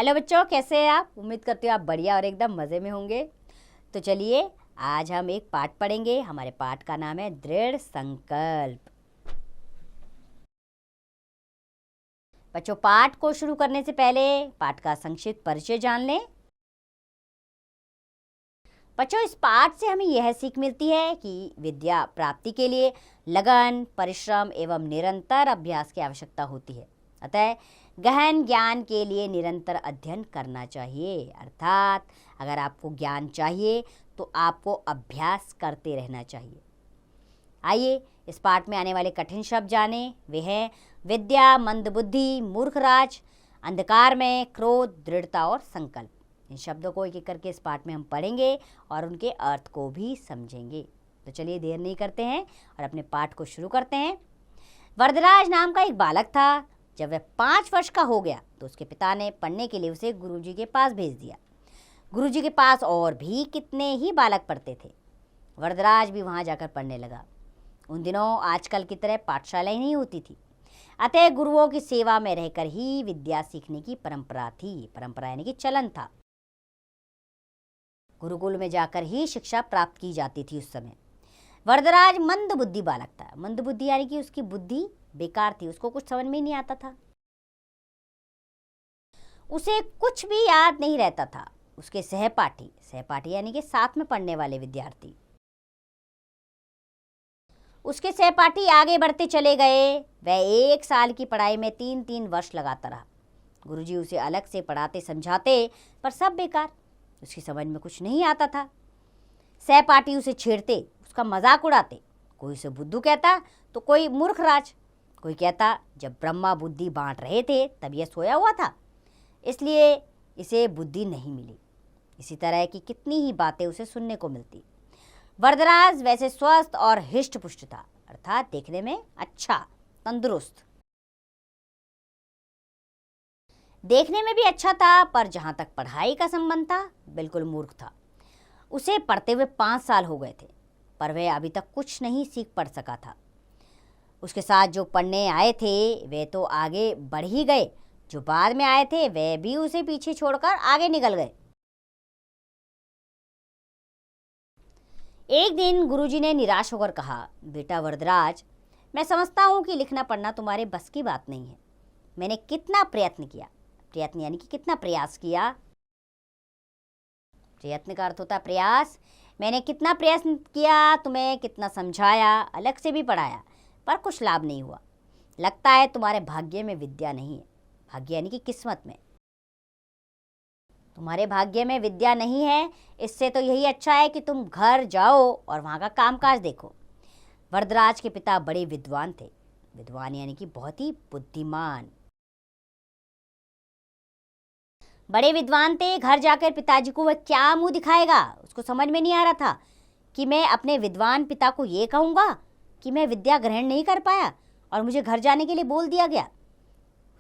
Hello बच्चों, कैसे हैं आप? उम्मीद करती हूँ आप बढ़िया और एकदम मज़े में होंगे। तो चलिए आज हम एक पाठ पढ़ेंगे। हमारे पाठ का नाम है दृढ़ संकल्प। बच्चों, पाठ को शुरू करने से पहले पाठ का संक्षिप्त परिचय जान लें। बच्चों, इस पाठ से हमें यह सीख मिलती है कि विद्या प्राप्ति के लिए लगन, परिश्रम एवं निरंतर अभ्यास की आवश्यकता होती है। अतः गहन ज्ञान के लिए निरंतर अध्ययन करना चाहिए। अर्थात अगर आपको ज्ञान चाहिए तो आपको अभ्यास करते रहना चाहिए। आइए इस पाठ में आने वाले कठिन शब्द जानें। वे हैं विद्या, मंदबुद्धि, मूर्खराज, अंधकार में, क्रोध, दृढ़ता और संकल्प। इन शब्दों को एक एक करके इस पाठ में हम पढ़ेंगे और उनके अर्थ को भी समझेंगे। तो चलिए देर नहीं करते हैं और अपने पाठ को शुरू करते हैं। वरदराज नाम का एक बालक था। जब वह 5 वर्ष का हो गया तो उसके पिता ने पढ़ने के लिए उसे गुरुजी के पास भेज दिया। गुरुजी के पास और भी कितने ही बालक पढ़ते थे। वरदराज भी वहाँ जाकर पढ़ने लगा। उन दिनों आजकल की तरह पाठशालाएं नहीं होती थी, अतः गुरुओं की सेवा में रहकर ही विद्या सीखने की परंपरा थी। परंपरा यानी कि चलन था। गुरुकुल में जाकर ही शिक्षा प्राप्त की जाती थी उस समय। वरदराज मंदबुद्धि बालक था। मंदबुद्धि यानी कि उसकी बुद्धि बेकार थी, उसको कुछ समझ में ही नहीं आता था, उसे कुछ भी याद नहीं रहता था। उसके सहपाठी यानी कि साथ में पढ़ने वाले विद्यार्थी, उसके सहपाठी आगे बढ़ते चले गए। वह 1 साल की पढ़ाई में 3-3 वर्ष लगाता रहा। गुरुजी उसे अलग से पढ़ाते समझाते, पर सब बेकार, उसकी समझ में कुछ नहीं आता था। सहपाठी उसे छेड़ते, उसका मजाक उड़ाते। कोई उसे बुद्धू कहता तो कोई मूर्खराज। कोई कहता जब ब्रह्मा बुद्धि बांट रहे थे तब यह सोया हुआ था, इसलिए इसे बुद्धि नहीं मिली। इसी तरह की कितनी ही बातें उसे सुनने को मिलती। वरदराज वैसे स्वस्थ और हिष्ट पुष्ट था, अर्थात देखने में अच्छा, तंदुरुस्त, देखने में भी अच्छा था, पर जहां तक पढ़ाई का संबंध था बिल्कुल मूर्ख था। उसे पढ़ते हुए 5 साल हो गए थे, पर वह अभी तक कुछ नहीं सीख पढ़ सका था। उसके साथ जो पढ़ने आए थे वे तो आगे बढ़ ही गए, जो बाद में आए थे वे भी उसे पीछे छोड़कर आगे निकल गए। एक दिन गुरुजी ने निराश होकर कहा, बेटा वरदराज, मैं समझता हूँ कि लिखना पढ़ना तुम्हारे बस की बात नहीं है। मैंने कितना प्रयत्न किया, प्रयत्न यानी कि कितना प्रयास किया, प्रयत्न का अर्थ होता है प्रयास। मैंने कितना प्रयत्न किया, तुम्हें कितना समझाया, अलग से भी पढ़ाया, पर कुछ लाभ नहीं हुआ। लगता है तुम्हारे भाग्य में विद्या नहीं है। भाग्य यानी कि किस्मत में। तुम्हारे भाग्य में विद्या नहीं है, इससे तो यही अच्छा है कि तुम घर जाओ और वहाँ का कामकाज देखो। वरदराज के पिता बड़े विद्वान थे। विद्वान यानी कि बहुत ही बुद्धिमान, बड़े विद्वान थे। घर जाकर पिताजी को वह क्या मुंह दिखाएगा, उसको समझ में नहीं आ रहा था कि मैं अपने विद्वान पिता को ये कहूँगा कि मैं विद्या ग्रहण नहीं कर पाया और मुझे घर जाने के लिए बोल दिया गया।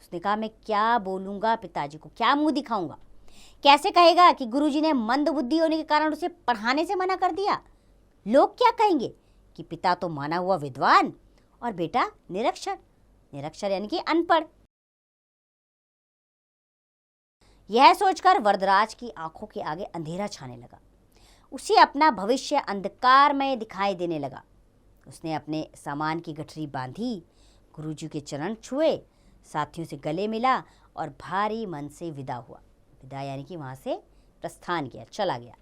उसने कहा, मैं क्या बोलूँगा पिताजी को, क्या मुंह दिखाऊंगा? कैसे कहेगा कि गुरुजी ने मंद बुद्धि होने के कारण उसे पढ़ाने से मना कर दिया? लोग क्या कहेंगे कि पिता तो माना हुआ विद्वान और बेटा निरक्षर। निरक्षर यानी कि अनपढ़। यह सोचकर वरदराज की आंखों के आगे अंधेरा छाने लगा। उसे अपना भविष्य अंधकारमय दिखाई देने लगा। उसने अपने सामान की गठरी बांधी, गुरुजी के चरण छुए, साथियों से गले मिला और भारी मन से विदा हुआ। विदा यानी कि वहां से प्रस्थान किया, चला गया।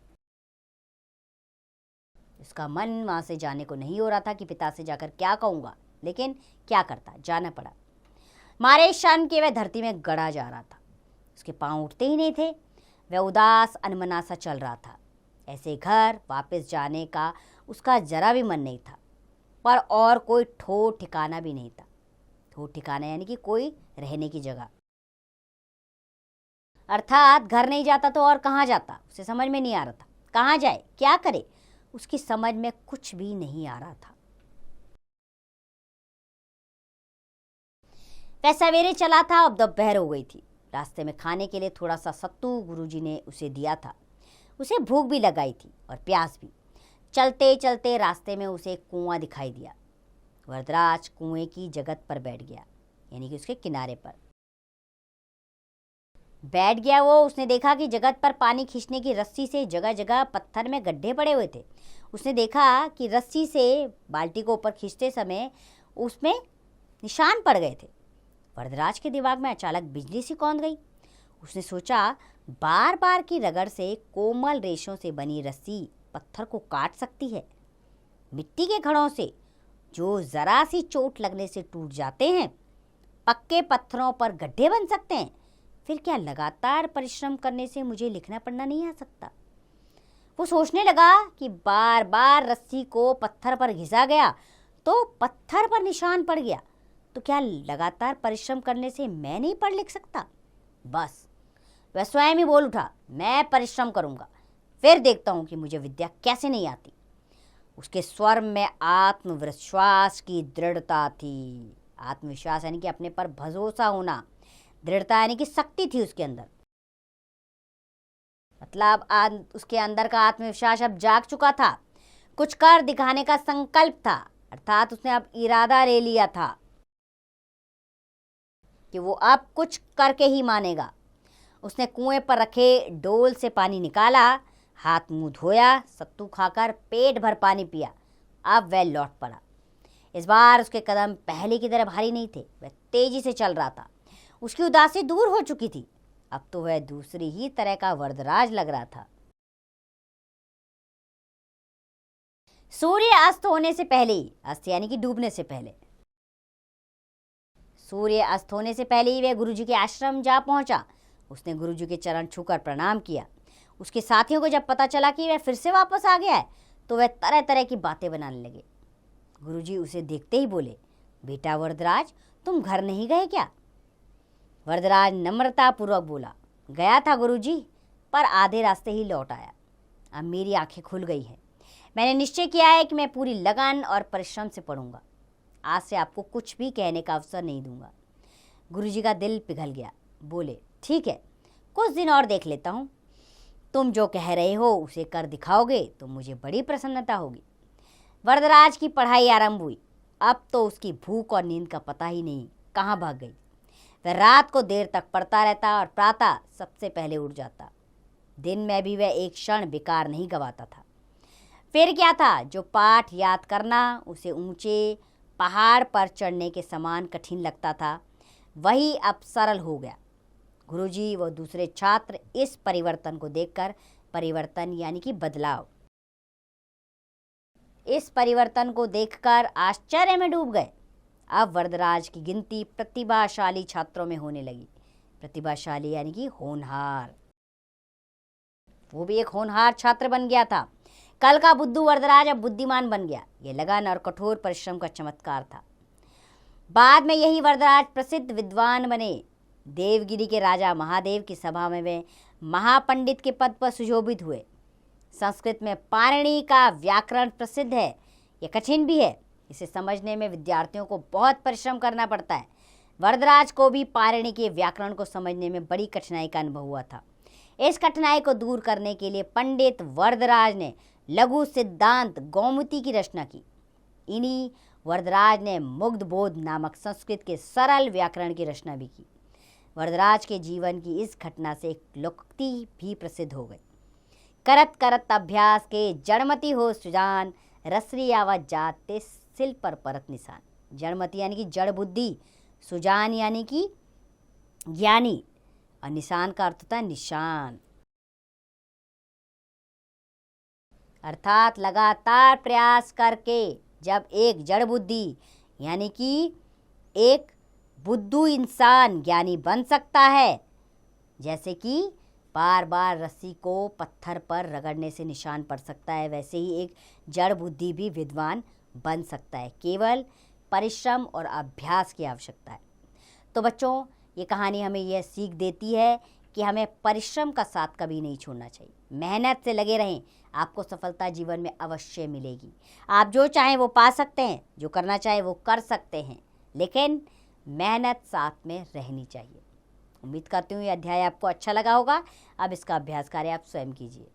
उसका मन वहां से जाने को नहीं हो रहा था कि पिता से जाकर क्या कहूँगा, लेकिन क्या करता, जाना पड़ा। मारे शन के वह धरती में गड़ा जा रहा था। उसके पांव उठते ही नहीं थे। वह उदास अनमना सा चल रहा था। ऐसे घर वापस जाने का उसका जरा भी मन नहीं था, पर और कोई ठोर ठिकाना भी नहीं था। ठोर ठिकाना यानी कि कोई रहने की जगह, अर्थात घर नहीं जाता तो और कहाँ जाता, उसे समझ में नहीं आ रहा था। कहाँ जाए, क्या करे, उसकी समझ में कुछ भी नहीं आ रहा था। वह सवेरे चला था, अब दोपहर हो गई थी। रास्ते में खाने के लिए थोड़ा सा सत्तू गुरुजी ने उसे दिया था। उसे भूख भी लगाई थी और प्यास भी। चलते चलते रास्ते में उसे एक कुआं दिखाई दिया। वरदराज कुएं की जगत पर बैठ गया, यानी कि उसके किनारे पर। बैठ गया वो। उसने देखा कि जगत पर पानी खींचने की रस्सी से जगह जगह पत्थर में गड्ढे पड़े हुए थे। उसने देखा कि रस्सी से बाल्टी को ऊपर खींचते समय उसमें निशान पड़ गए थे। वरदराज के दिमाग में अचानक बिजली सी कौंध गई। उसने सोचा, बार बार की रगड़ से कोमल रेशों से बनी रस्सी पत्थर को काट सकती है। मिट्टी के घड़ों से जो जरा सी चोट लगने से टूट जाते हैं, पक्के पत्थरों पर गड्ढे बन सकते हैं। फिर क्या लगातार परिश्रम करने से मुझे लिखना पढ़ना नहीं आ सकता? वो सोचने लगा कि बार बार रस्सी को पत्थर पर घिसा गया तो पत्थर पर निशान पड़ गया, तो क्या लगातार परिश्रम करने से मैं नहीं पढ़ लिख सकता? बस वह स्वयं ही बोल उठा, मैं परिश्रम करूंगा, फिर देखता हूं कि मुझे विद्या कैसे नहीं आती। उसके स्वर में आत्मविश्वास की दृढ़ता थी। आत्मविश्वास यानी कि अपने पर भरोसा होना, दृढ़ता यानी कि शक्ति थी उसके अंदर। मतलब उसके अंदर का आत्मविश्वास अब जाग चुका था। कुछ कर दिखाने का संकल्प था, अर्थात उसने अब इरादा ले लिया था कि वो अब कुछ करके ही मानेगा। उसने कुएं पर रखे डोल से पानी निकाला, हाथ मुंह धोया, सत्तू खाकर पेट भर पानी पिया। अब वह लौट पड़ा। इस बार उसके कदम पहले की तरह भारी नहीं थे, वह तेजी से चल रहा था। उसकी उदासी दूर हो चुकी थी। अब तो वह दूसरी ही तरह का वरदराज लग रहा था। सूर्य अस्त होने से पहले ही, अस्त यानी कि डूबने से पहले, सूर्य अस्त होने से पहले ही वह गुरुजी के आश्रम जा पहुंचा। उसने गुरुजी के चरण छूकर प्रणाम किया। उसके साथियों को जब पता चला कि वह फिर से वापस आ गया है तो वह तरह तरह की बातें बनाने लगे। गुरुजी उसे देखते ही बोले, बेटा वरदराज, तुम घर नहीं गए क्या? वरदराज नम्रतापूर्वक बोला, गया था गुरुजी, पर आधे रास्ते ही लौट आया। अब मेरी आंखें खुल गई हैं। मैंने निश्चय किया है कि मैं पूरी लगन और परिश्रम से पढ़ूंगा। आज से आपको कुछ भी कहने का अवसर नहीं दूंगा। गुरुजी का दिल पिघल गया। बोले, ठीक है, कुछ दिन और देख लेता हूँ। तुम जो कह रहे हो उसे कर दिखाओगे तो मुझे बड़ी प्रसन्नता होगी। वरदराज की पढ़ाई आरंभ हुई। अब तो उसकी भूख और नींद का पता ही नहीं कहाँ भाग गई। वह रात को देर तक पढ़ता रहता और प्रातः सबसे पहले उठ जाता। दिन में भी वह एक क्षण बेकार नहीं गवाता था। फिर क्या था, जो पाठ याद करना उसे ऊंचे पहाड़ पर चढ़ने के समान कठिन लगता था, वही अब सरल हो गया। गुरुजी व दूसरे छात्र इस परिवर्तन को देखकर, परिवर्तन यानी कि बदलाव, इस परिवर्तन को देखकर आश्चर्य में डूब गए। अब वरदराज की गिनती प्रतिभाशाली छात्रों में होने लगी। प्रतिभाशाली यानी कि होनहार। वो भी एक होनहार छात्र बन गया था। कल का बुद्धू वरदराज अब बुद्धिमान बन गया। ये लगन और कठोर परिश्रम का चमत्कार था। बाद में यही वरदराज प्रसिद्ध विद्वान बने। देवगिरी के राजा महादेव की सभा में वे महापंडित के पद पर सुशोभित हुए। संस्कृत में पाणिनि का व्याकरण प्रसिद्ध है। यह कठिन भी है। इसे समझने में विद्यार्थियों को बहुत परिश्रम करना पड़ता है। वरदराज को भी पाणिनि के व्याकरण को समझने में बड़ी कठिनाई का अनुभव हुआ था। इस कठिनाई को दूर करने के लिए पंडित वरदराज ने लघु सिद्धांत कौमुदी की रचना की। इन्हीं वरदराज ने मुग्धबोध नामक संस्कृत के सरल व्याकरण की रचना भी की। वरदराज के जीवन की इस घटना से एक लोकोक्ति भी प्रसिद्ध हो गई। करत करत अभ्यास के जड़मती हो सुजान, रसरी आवाज जाते सिल पर परत निशान। जड़मती यानी कि जड़ बुद्धि, सुजान यानी कि ज्ञानी, और निशान का अर्थ होता है निशान, अर्थात लगातार प्रयास करके जब एक जड़ बुद्धि यानी कि एक बुद्धू इंसान ज्ञानी बन सकता है, जैसे कि बार बार रस्सी को पत्थर पर रगड़ने से निशान पड़ सकता है, वैसे ही एक जड़ बुद्धि भी विद्वान बन सकता है। केवल परिश्रम और अभ्यास की आवश्यकता है। तो बच्चों, ये कहानी हमें यह सीख देती है कि हमें परिश्रम का साथ कभी नहीं छोड़ना चाहिए। मेहनत से लगे रहें, आपको सफलता जीवन में अवश्य मिलेगी। आप जो चाहें वो पा सकते हैं, जो करना चाहें वो कर सकते हैं, लेकिन मेहनत साथ में रहनी चाहिए। उम्मीद करती हूँ ये अध्याय आपको अच्छा लगा होगा। अब इसका अभ्यास कार्य आप स्वयं कीजिए।